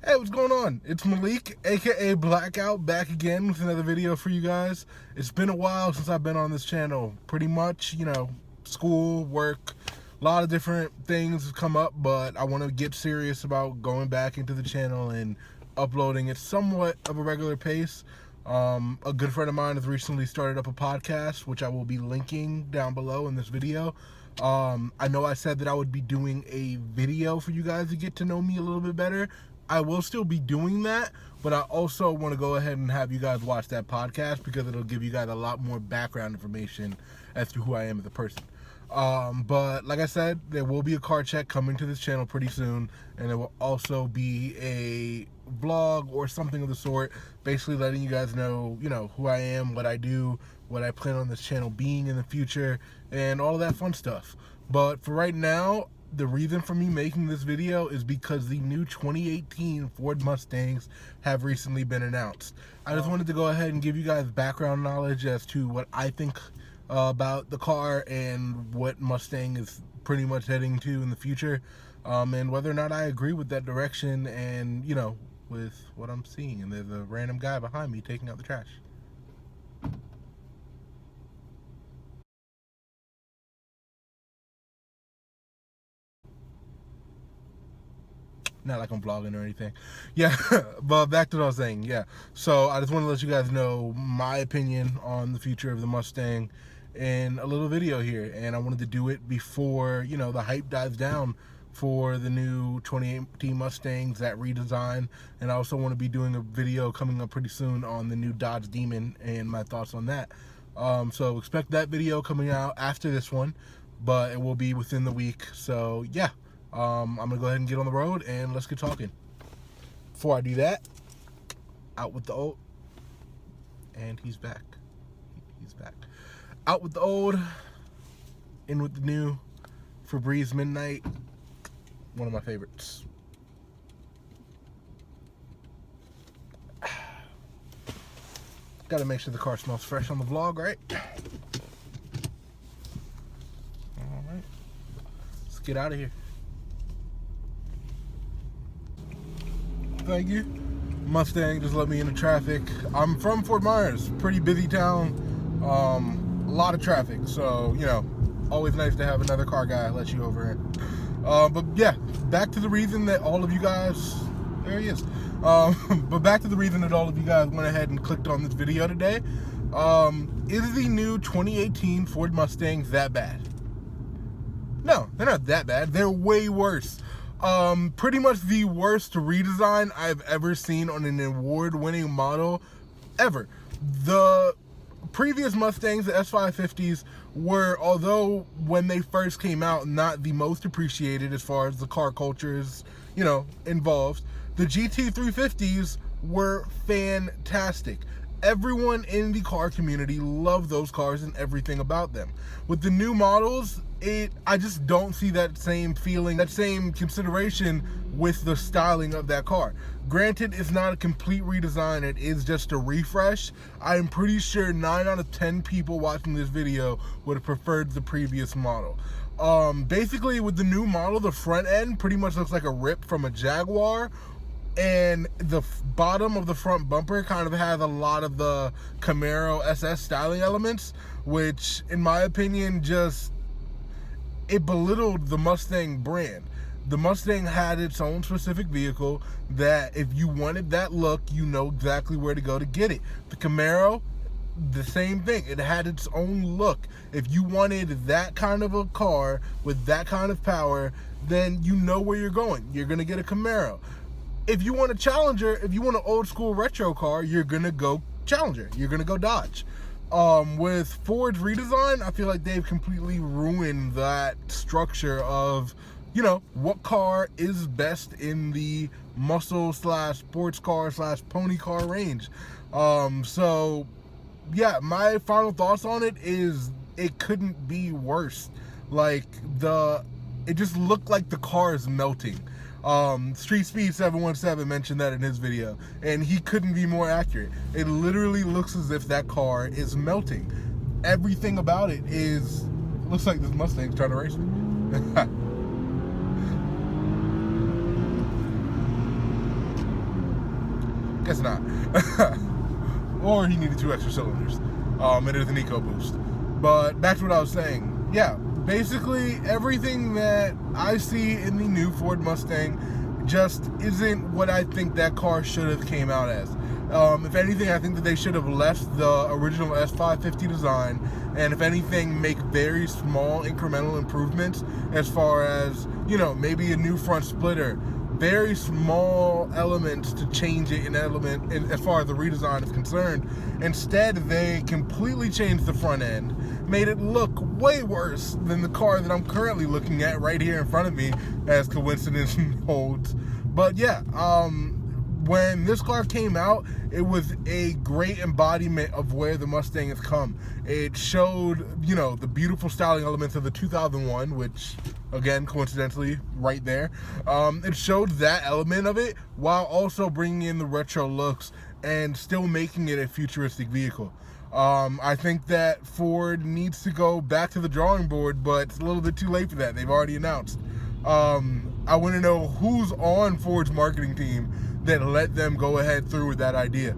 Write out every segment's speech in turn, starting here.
Hey, what's going on? It's Malik, aka BlaqueOut, back again with another video for you guys. It's been a while since I've been on this channel. Pretty much, school, work, a lot of different things have come up, but I want to get serious about going back into the channel and uploading at somewhat of a regular pace. A good friend of mine has recently started up a podcast, which I will be linking down below in this video. I know I said that I would be doing a video for you guys to get to know me a little bit better. I will still be doing that, but I also want to go ahead and have you guys watch that podcast because it'll give you guys a lot more background information as to who I am as a person. But like I said, there will be a car check coming to this channel pretty soon, and there will also be a vlog or something of the sort, basically letting you guys know, who I am, what I do, what I plan on this channel being in the future, and all of that fun stuff. But for right now, the reason for me making this video is because the new 2018 Ford Mustangs have recently been announced. I just wanted to go ahead and give you guys background knowledge as to what I think about the car and what Mustang is pretty much heading to in the future, and whether or not I agree with that direction and, with what I'm seeing. And there's a random guy behind me taking out the trash. Not like I'm vlogging or anything. Yeah, but back to what I was saying. Yeah, so I just want to let you guys know my opinion on the future of the Mustang in a little video here. And I wanted to do it before, the hype dies down for the new 2018 Mustangs, that redesign. And I also want to be doing a video coming up pretty soon on the new Dodge Demon and my thoughts on that. So expect that video coming out after this one, but it will be within the week. So yeah. I'm gonna go ahead and get on the road and let's get talking. Before I do that, out with the old, and he's back. He's back. Out with the old, in with the new. Febreze Midnight, one of my favorites. Gotta make sure the car smells fresh on the vlog, right? All right, let's get out of here. Thank you. Mustang just let me into traffic. I'm from Fort Myers, pretty busy town, a lot of traffic, so always nice to have another car guy let you over in. But yeah, back to the reason that all of you guys, there he is. But back to the reason that all of you guys went ahead and clicked on this video today. Is the new 2018 Ford Mustangs that bad? No, they're not that bad. They're way worse. Pretty much the worst redesign I've ever seen on an award-winning model ever. The previous Mustangs, the S550s, were, although when they first came out, not the most appreciated as far as the car culture is, involved. The GT350s were fantastic. Everyone in the car community loved those cars and everything about them. With the new models, I just don't see that same feeling, that same consideration with the styling of that car. Granted, it's not a complete redesign, it is just a refresh. I'm pretty sure 9 out of 10 people watching this video would have preferred the previous model. Basically, with the new model, the front end pretty much looks like a rip from a Jaguar, and the bottom of the front bumper kind of has a lot of the Camaro SS styling elements, which in my opinion it belittled the Mustang brand. The Mustang had its own specific vehicle that if you wanted that look, you know exactly where to go to get it. The Camaro, the same thing. It had its own look. If you wanted that kind of a car with that kind of power, then you know where you're going. You're gonna get a Camaro. If you want a Challenger, if you want an old school retro car, you're gonna go Challenger. You're gonna go Dodge. With Ford's redesign, I feel like they've completely ruined that structure of, what car is best in the muscle / sports car / pony car range. So yeah, my final thoughts on it is it couldn't be worse. Like it just looked like the car is melting. Street Speed 717 mentioned that in his video, and he couldn't be more accurate. It literally looks as if that car is melting. Everything about it looks like this Mustang's trying to race me. Guess not. Or he needed 2 extra cylinders. It is an EcoBoost. But back to what I was saying. Yeah, basically everything that I see in the new Ford Mustang just isn't what I think that car should have came out as. If anything, I think that they should have left the original S550 design, and if anything, make very small incremental improvements as far as, maybe a new front splitter, very small elements to change it as far as the redesign is concerned. Instead, they completely changed the front end, made it look way worse than the car that I'm currently looking at right here in front of me, as coincidence holds. But yeah, when this car came out, it was a great embodiment of where the Mustang has come. It showed, the beautiful styling elements of the 2001, which, again, coincidentally, right there. It showed that element of it while also bringing in the retro looks and still making it a futuristic vehicle. I think that Ford needs to go back to the drawing board, but it's a little bit too late for that. They've already announced. I want to know who's on Ford's marketing team that let them go ahead through with that idea.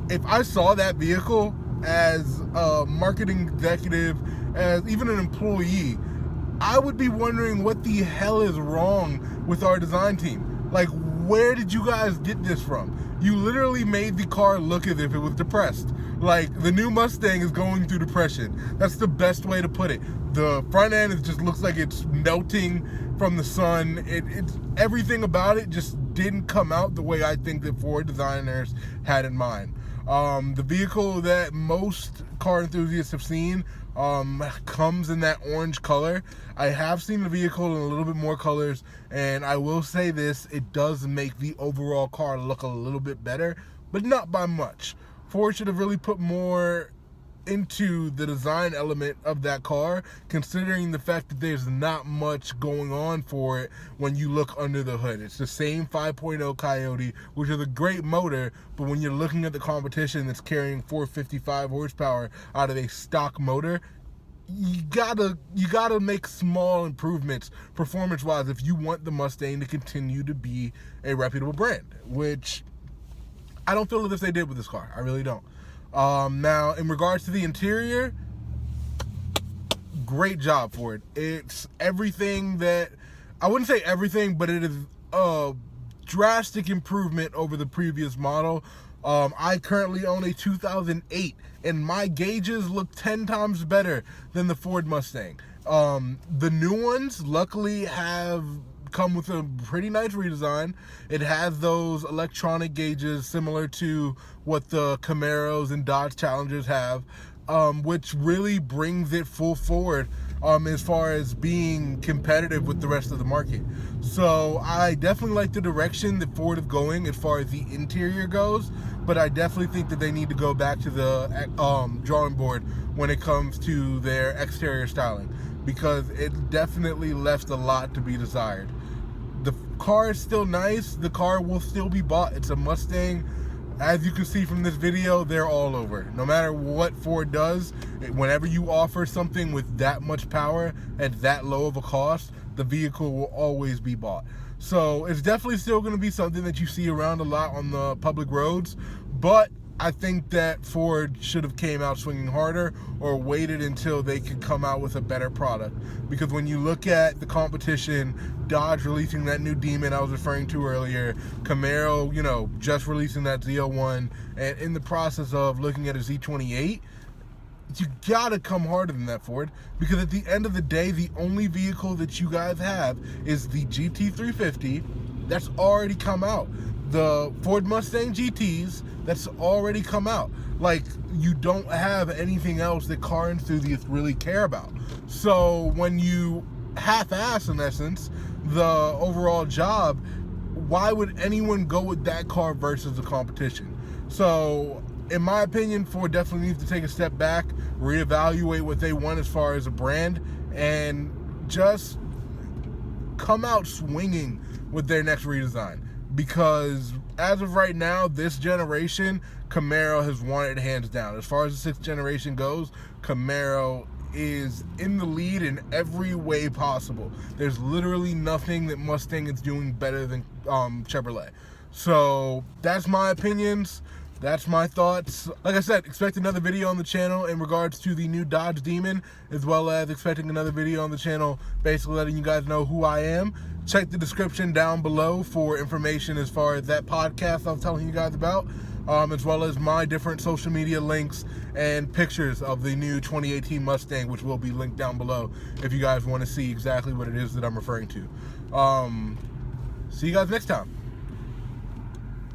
If I saw that vehicle as a marketing executive, as even an employee, I would be wondering what the hell is wrong with our design team. Like, where did you guys get this from? You literally made the car look as if it was depressed. Like, the new Mustang is going through depression. That's the best way to put it. The front end just looks like it's melting from the sun. It's everything about it just didn't come out the way I think that Ford designers had in mind. The vehicle that most car enthusiasts have seen comes in that orange color. I have seen the vehicle in a little bit more colors, and I will say this, it does make the overall car look a little bit better, but not by much. Ford should have really put more into the design element of that car, considering the fact that there's not much going on for it when you look under the hood. It's the same 5.0 Coyote, which is a great motor, but when you're looking at the competition that's carrying 455 horsepower out of a stock motor, you gotta make small improvements performance-wise if you want the Mustang to continue to be a reputable brand, which I don't feel as if they did with this car. I really don't. Now, in regards to the interior, great job for it. It's everything that, I wouldn't say everything, but it is a drastic improvement over the previous model. I currently own a 2008, and my gauges look 10 times better than the Ford Mustang. The new ones, luckily, have come with a pretty nice redesign. It has those electronic gauges similar to what the Camaros and Dodge Challengers have, which really brings it full forward as far as being competitive with the rest of the market. So I definitely like the direction that Ford is going as far as the interior goes, but I definitely think that they need to go back to the drawing board when it comes to their exterior styling, because it definitely left a lot to be desired. The car is still nice. The car will still be bought. It's a Mustang. As you can see from this video, they're all over. No matter what Ford does, whenever you offer something with that much power at that low of a cost, the vehicle will always be bought. So it's definitely still going to be something that you see around a lot on the public roads, but I think that Ford should have came out swinging harder or waited until they could come out with a better product. Because when you look at the competition, Dodge releasing that new Demon I was referring to earlier, Camaro, just releasing that Z01, and in the process of looking at a Z28, you gotta come harder than that, Ford. Because at the end of the day, the only vehicle that you guys have is the GT350 that's already come out. The Ford Mustang GTs that's already come out. Like, you don't have anything else that car enthusiasts really care about. So when you half-ass, in essence, the overall job, why would anyone go with that car versus the competition? So in my opinion, Ford definitely needs to take a step back, reevaluate what they want as far as a brand, and just come out swinging with their next redesign. Because as of right now, this generation, Camaro has won it hands down. As far as the 6th generation goes, Camaro is in the lead in every way possible. There's literally nothing that Mustang is doing better than Chevrolet. So that's my opinions. That's my thoughts. Like I said, expect another video on the channel in regards to the new Dodge Demon, as well as expecting another video on the channel basically letting you guys know who I am. Check the description down below for information as far as that podcast I was telling you guys about, as well as my different social media links and pictures of the new 2018 Mustang, which will be linked down below if you guys want to see exactly what it is that I'm referring to. See you guys next time.